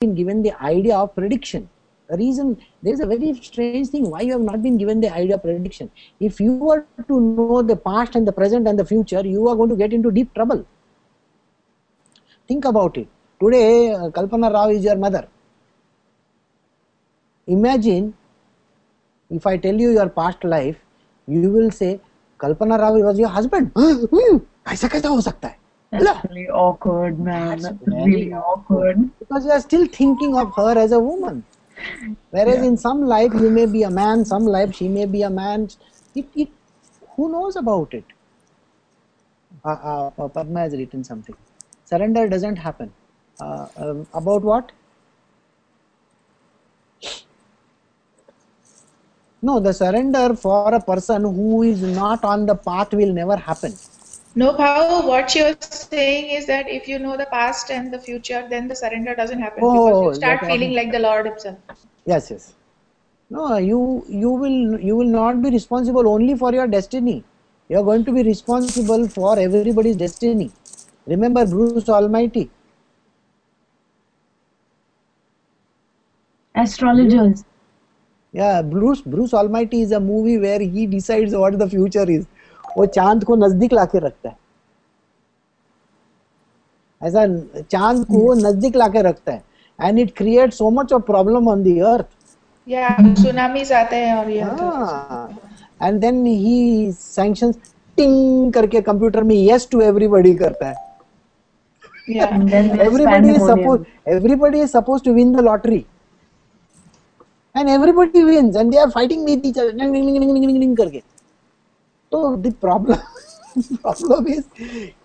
been given the idea of prediction. The reason, there is a very strange thing why you have not been given the idea of prediction. If you were to know the past and the present and the future, you are going to get into deep trouble. Think about it. Today, Kalpana Rao is your mother. Imagine if I tell you your past life, you will say, Kalpana Rao was your husband. ऐसा कैसा हो सकता है? That's really awkward, man. That's really awkward. Because you are still thinking of her as a woman. Whereas in some life you may be a man, some life she may be a man. Who knows about it? Padma has written something. Surrender doesn't happen. About what? No, the surrender for a person who is not on the path will never happen. No, Bhau, what she was saying is that if you know the past and the future, then the surrender doesn't happen because you start feeling like the Lord himself. Yes, yes. No, you will not be responsible only for your destiny. You are going to be responsible for everybody's destiny. Remember Bruce Almighty? Astrologers. Yeah, Bruce Almighty is a movie where he decides what the future is. वो चांद को नजदीक लाके रखता है, ऐसा चांद को वो नजदीक लाके रखता है, and it creates so much of problem on the earth. Yeah, tsunamis आते हैं और ये and then he sanctions ting करके कंप्यूटर में yes to everybody करता है. Yeah. everybody is supposed to win the lottery. And everybody wins and they are fighting with each other करके. So the problem is,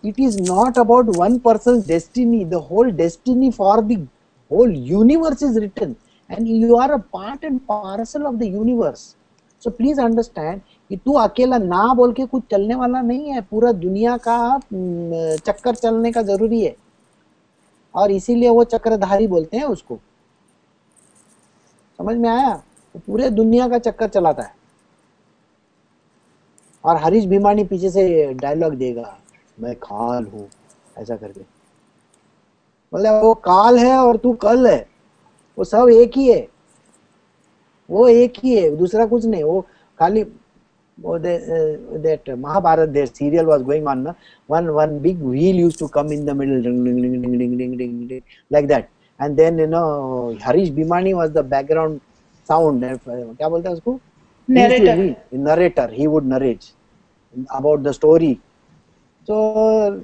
it is not about one person's destiny. The whole destiny for the whole universe is written, and you are a part and parcel of the universe. So please understand कि तू अकेला ना बोल के कुछ चलने वाला नहीं है. पूरा दुनिया का चक्कर चलने का जरूरी है, और इसीलिए वो चक्रधारी बोलते हैं उसको. समझ में आया? पूरे दुनिया का चक्कर चलाता है. और हरीश भीमानी पीछे से डायलॉग देगा, मैं काल हूँ, ऐसा करके. मतलब वो काल है और तू कल है, वो सब एक ही है, वो एक ही है, दूसरा कुछ नहीं. वो खाली that Mahabharat, their serial was going on, na? One big wheel used to come in the middle, ding, ding, ding, ding, ding, ding, ding, ding, like that. And then Harish Bhimani was the background sound. क्या बोलते हैं उसको? Narrator. He would narrate about the story. So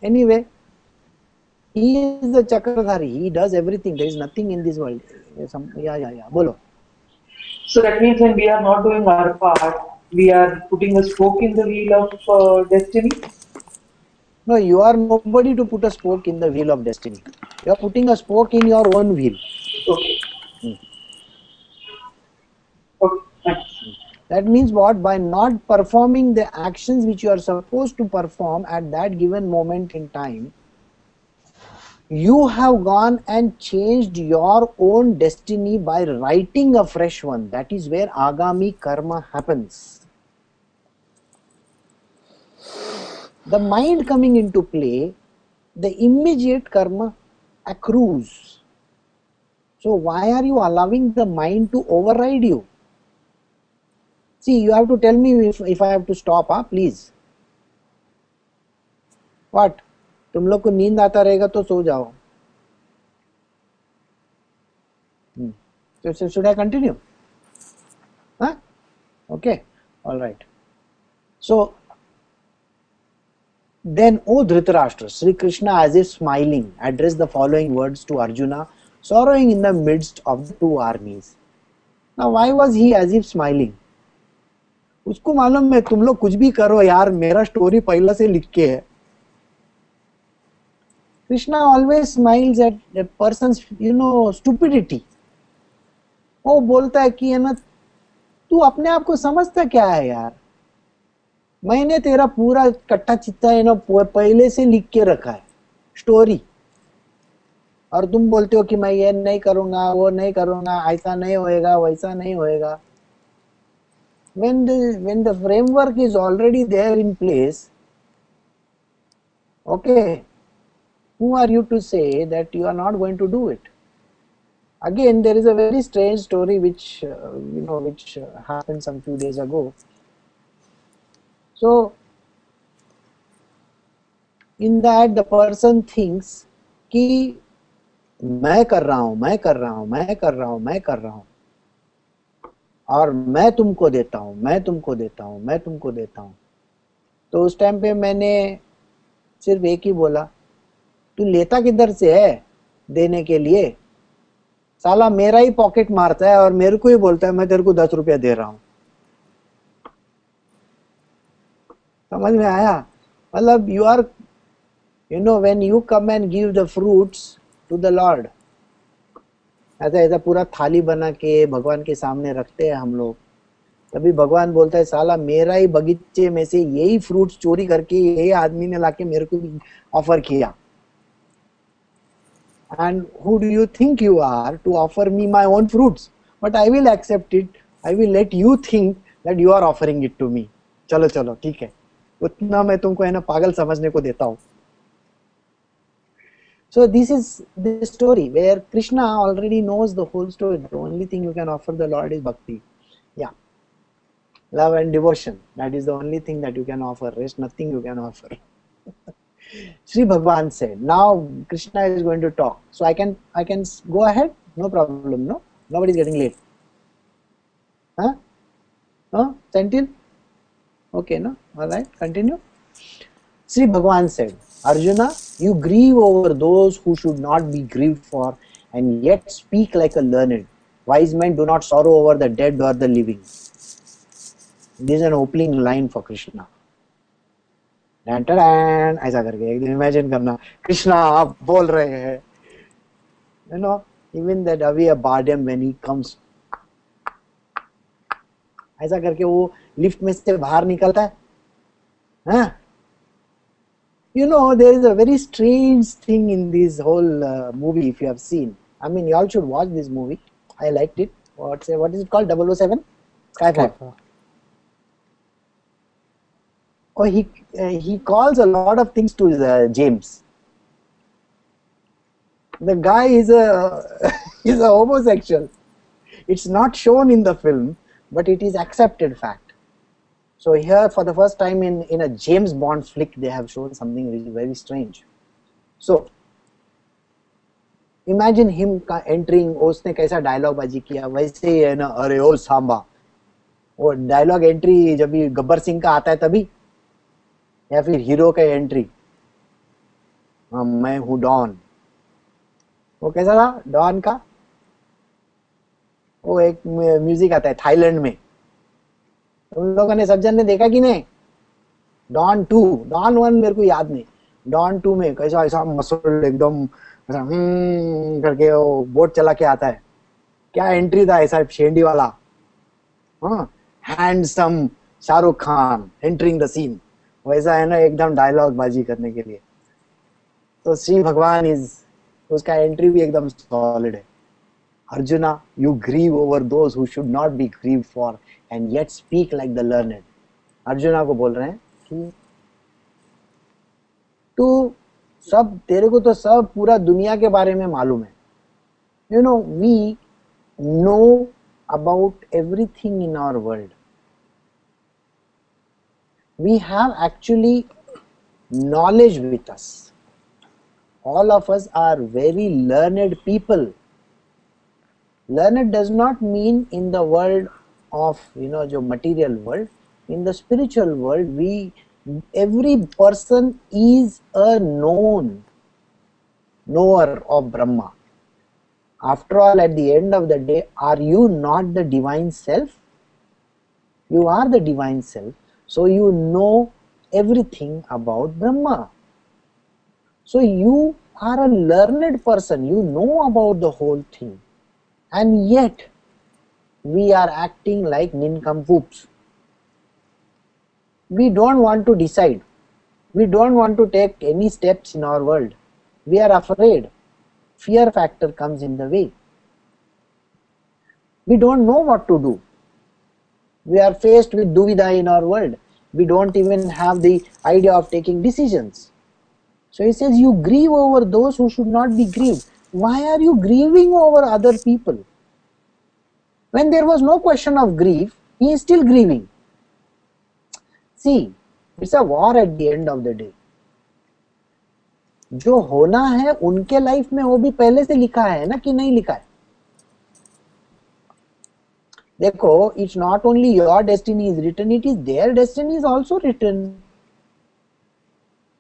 anyway, he is the Chakradhari. He does everything. There is nothing in this world. Yeah. Bolo. So that means when we are not doing our part, we are putting a spoke in the wheel of destiny? No, you are nobody to put a spoke in the wheel of destiny. You are putting a spoke in your own wheel. Okay. That means what? By not performing the actions which you are supposed to perform at that given moment in time, you have gone and changed your own destiny by writing a fresh one. That is where Agami karma happens. The mind coming into play, the immediate karma accrues. So why are you allowing the mind to override you? See, you have to tell me if I have to stop, please. What? तुम लोग को नींद आता रहेगा तो सो जाओ. So should I continue? Huh? Okay. All right. So then, O Dhritarashtra, Sri Krishna, as if smiling, addressed the following words to Arjuna, sorrowing in the midst of the two armies. Now, why was he as if smiling? उसको मालूम है तुम लोग कुछ भी करो यार, मेरा स्टोरी पहले से लिख के है. Krishna always smiles at a person's, stupidity. वो बोलता है कि तू अपने आप को समझता क्या है यार, मैंने तेरा पूरा कट्टा चिट्टा पहले से लिख के रखा है स्टोरी, और तुम बोलते हो कि मैं ये नहीं करूंगा, वो नहीं करूंगा, ऐसा नहीं होएगा, वैसा नहीं होएगा. When the framework is already there in place, okay, who are you to say that you are not going to do it? Again, there is a very strange story which which happened some few days ago. So in that the person thinks कि मैं कर रहा हूँ, मैं कर रहा हूँ, मैं कर रहा हूँ, मैं कर रहा हूँ, और मैं तुमको देता हूँ, मैं तुमको देता हूँ, मैं तुमको देता हूँ. तो उस टाइम पे मैंने सिर्फ एक ही बोला, तू लेता किधर से है देने के लिए? साला मेरा ही पॉकेट मारता है और मेरे को ही बोलता है मैं तेरे को 10 रुपया दे रहा हूँ. समझ में आया? मतलब you are when you come and give the fruits to the Lord, ऐसा ऐसा पूरा थाली बना के भगवान के सामने रखते हैं हम लोग, तभी भगवान बोलता है साला मेरा ही बगीचे में से यही फ्रूट्स चोरी करके यही आदमी ने लाके मेरे को ऑफर किया. And who do you think you are to offer me my own fruits? But I will accept it. I will let you think that you are offering it to me. चलो चलो ठीक है, उतना मैं तुमको है ना पागल समझने को देता हूँ. So this is the story where Krishna already knows the whole story. The only thing you can offer the Lord is bhakti. Yeah. Love and devotion. That is the only thing that you can offer. Rest nothing you can offer. Sri Bhagwan said, now Krishna is going to talk. So I can go ahead? No problem, no? Nobody is getting late. Huh? No? Sentil? Okay, no? Alright, continue. Sri Bhagwan said, Arjuna, you grieve over those who should not be grieved for and yet speak like a learned. Wise men do not sorrow over the dead or the living. This is an opening line for Krishna. ऐसा करके एक दिन imagine करना कृष्णा आप बोल रहे हैं, even that Aviya Bardem when he comes, ऐसा करके वो लिफ्ट में से बाहर निकलता है. हाँ, there is a very strange thing in this whole movie. If you have seen, I mean, you all should watch this movie. I liked it. What is it called? 007? Skyfall. Oh, he calls a lot of things to James. The guy is a is a homosexual. It's not shown in the film, but it is accepted fact. So here, for the first time in a James Bond flick, they have shown something really very strange. So imagine him entering. उसने कैसा dialogue बाजी किया, वैसे ही है ना. अरे ओ सांबा, वो dialogue entry जब भी गब्बर सिंह का आता है तभी, या फिर हीरो का एंट्री, मैं हूँ डॉन. वो कैसा था डॉन का? वो एक म्यूजिक आता है थाईलैंड में, तुम लोगों ने सब जन ने देखा कि नहीं? डॉन 2, डॉन 1 मेरे को याद नहीं, डॉन 2 में कैसा ऐसा मसल एकदम ऐसा करके वो बोट चला के आता है. क्या एंट्री था ऐसा शेंडी वाला. हाँ, handsome Shahrukh Khan entering the scene, वैसा है ना एकदम डायलॉग बाजी करने के लिए. तो श्री भगवान उसका एंट्री भी एकदम सॉलिड है. Arjuna, you grieve over those who should not be grieved for and yet speak like the learned. Arjuna को बोल रहे हैं कि तू सब, तेरे को तो सब पूरा दुनिया के बारे में मालूम है. We know about everything in our world. We have actually knowledge with us. All of us are very learned people. Learned does not mean in the world of जो material world. In the spiritual world, every person is a knower of Brahma. After all, at the end of the day, are you not the divine self? You are the divine self, so you know everything about Brahma. So you are a learned person, you know about the whole thing. And yet, we are acting like nincompoops. We don't want to decide. We don't want to take any steps in our world. We are afraid. Fear factor comes in the way. We don't know what to do. We are faced with duvidha in our world. We don't even have the idea of taking decisions. So he says, you grieve over those who should not be grieved. why are you grieving over other people? When there was no question of grief, he is still grieving. See, it's a war at the end of the day. जो होना है उनके life में वो भी पहले से लिखा है ना कि नहीं लिखा है? देखो, it's not only your destiny is written, it is their destiny is also written.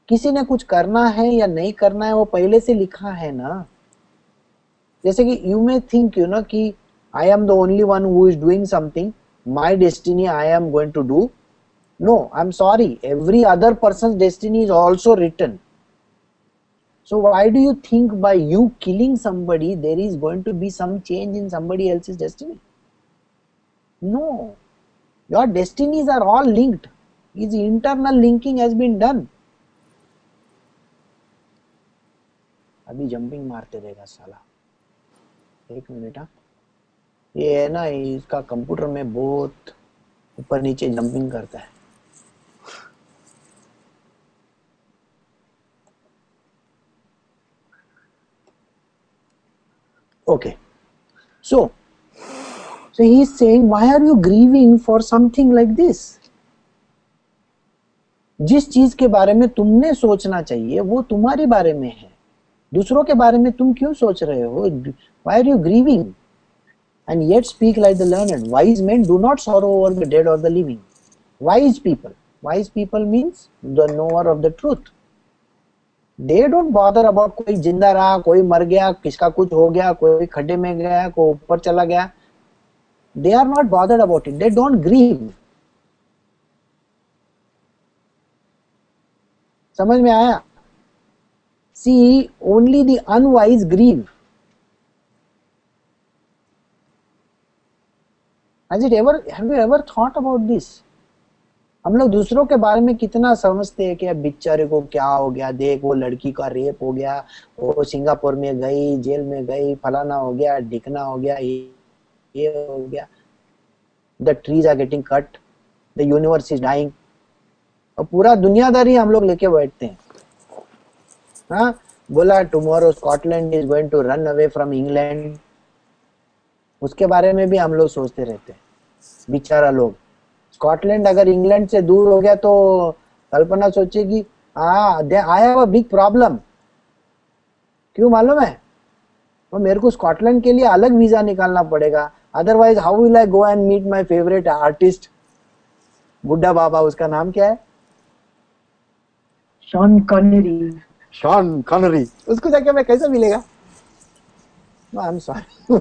किसी ने कुछ करना है या नहीं करना है वो पहले से लिखा है ना. जैसे कि you may think कि I am the only one who is doing something, my destiny I am going to do. No, I'm sorry, every other person's destiny is also written. So why do you think by you killing somebody there is going to be some change in somebody else's destiny? No, your destinies are all linked. His internal linking has been done. अभी jumping मारते रहेगा साला. एक minute. हाँ, ये है ना, इसका कंप्यूटर में बहुत ऊपर नीचे जंपिंग करता है. Okay, so he is saying, why are you grieving for something like this? जिस चीज के बारे में तुमने सोचना चाहिए वो तुम्हारे बारे में है, दूसरों के बारे में तुम क्यों सोच रहे हो? Why are you grieving? And yet speak like the learned. Wise men do not sorrow over the dead or the living. Wise people means the knower of the truth. They don't bother about कोई जिंदा रहा, कोई मर गया, किसका कुछ हो गया, कोई खड्डे में गया, कोई ऊपर चला गया. They are not bothered about it. They don't grieve. समझ में आया? See, only the unwise grieve. Have you ever thought about this? हम लोग दूसरों के बारे में कितना समझते हैं कि अब बेचारे को क्या हो गया, देख वो लड़की का रेप हो गया, वो सिंगापुर में गई, जेल में गई, फलाना हो गया, ढिकना हो गया, ये हो गया. The trees are getting cut, the universe is dying. और पूरा दुनियादारी हम लोग लेके बैठते हैं. हाँ, बोला tomorrow Scotland is going to run away from England. उसके बारे में भी हम लोग सोचते रहते हैं. बेचारा लोग, स्कॉटलैंड अगर इंग्लैंड से दूर हो गया तो कल्पना सोचेगी, I have a big problem. क्यों मालूम है? तो मेरे को स्कॉटलैंड के लिए अलग वीजा निकालना पड़ेगा, otherwise how will I go and meet my favourite artist बुड्ढा बाबा. उसका नाम क्या है? Sean Connery. उसको जाके मैं कैसे मिलेगा? I am sorry.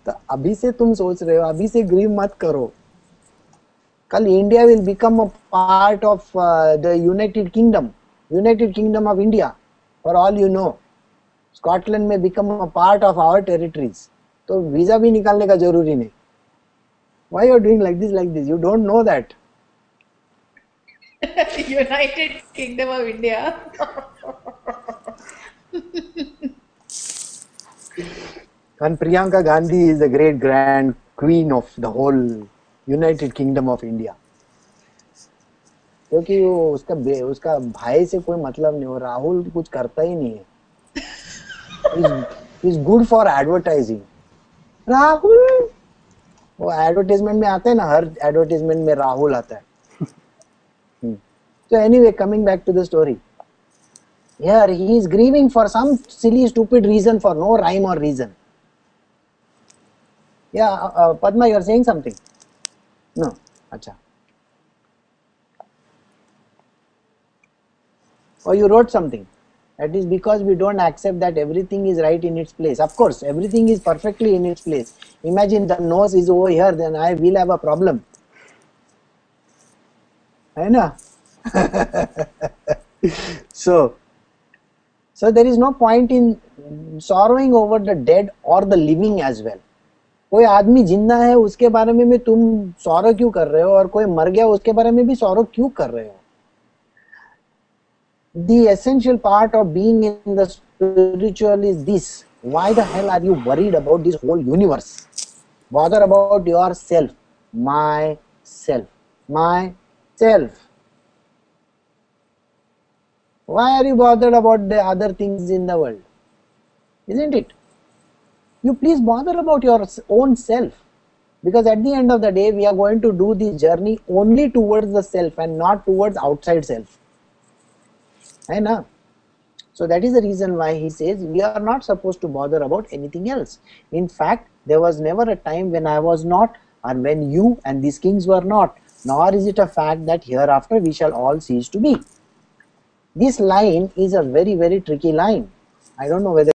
तो अभी से तुम सोच रहे हो, अभी से ग्रीव मत करो. कल India will become a part of the United Kingdom of India. For all you know, Scotland में become a part of our territories. तो वीजा भी निकालने का जरूरी नहीं. Why you are doing like this? You don't know that. United Kingdom of India. And Priyanka Gandhi is the great grand queen of the whole United Kingdom of India. क्योंकि वो उसका भाई से कोई मतलब नहीं हो. राहुल कुछ करता ही नहीं है. He's good for advertising. Rahul, वो एडवर्टाइजमेंट में आता है ना, हर एडवर्टाइजमेंट में राहुल आता है. So anyway, coming back to the story. Here he is grieving for some silly stupid reason for no rhyme or reason. Yeah, Padma, you are saying something? No. Acha. Or you wrote something. That is because we don't accept that everything is right in its place. Of course, everything is perfectly in its place. Imagine the nose is over here, then I will have a problem. है ना? So there is no point in sorrowing over the dead or the living as well. कोई आदमी जिंदा है उसके बारे में भी तुम सॉरो क्यों कर रहे हो, और कोई मर गया उसके बारे में भी सॉरो क्यों कर रहे हो? The essential part of being in the spiritual is this: why the hell are you worried about this whole universe? Bother about yourself. Myself. Why are you bothered about the other things in the world? isn't it? You please bother about your own self, because at the end of the day we are going to do this journey only towards the self and not towards outside self. Hai na? So that is the reason why he says we are not supposed to bother about anything else. In fact, there was never a time when I was not, or when you and these kings were not, nor is it a fact that hereafter we shall all cease to be. This line is a very, very tricky line. I don't know whether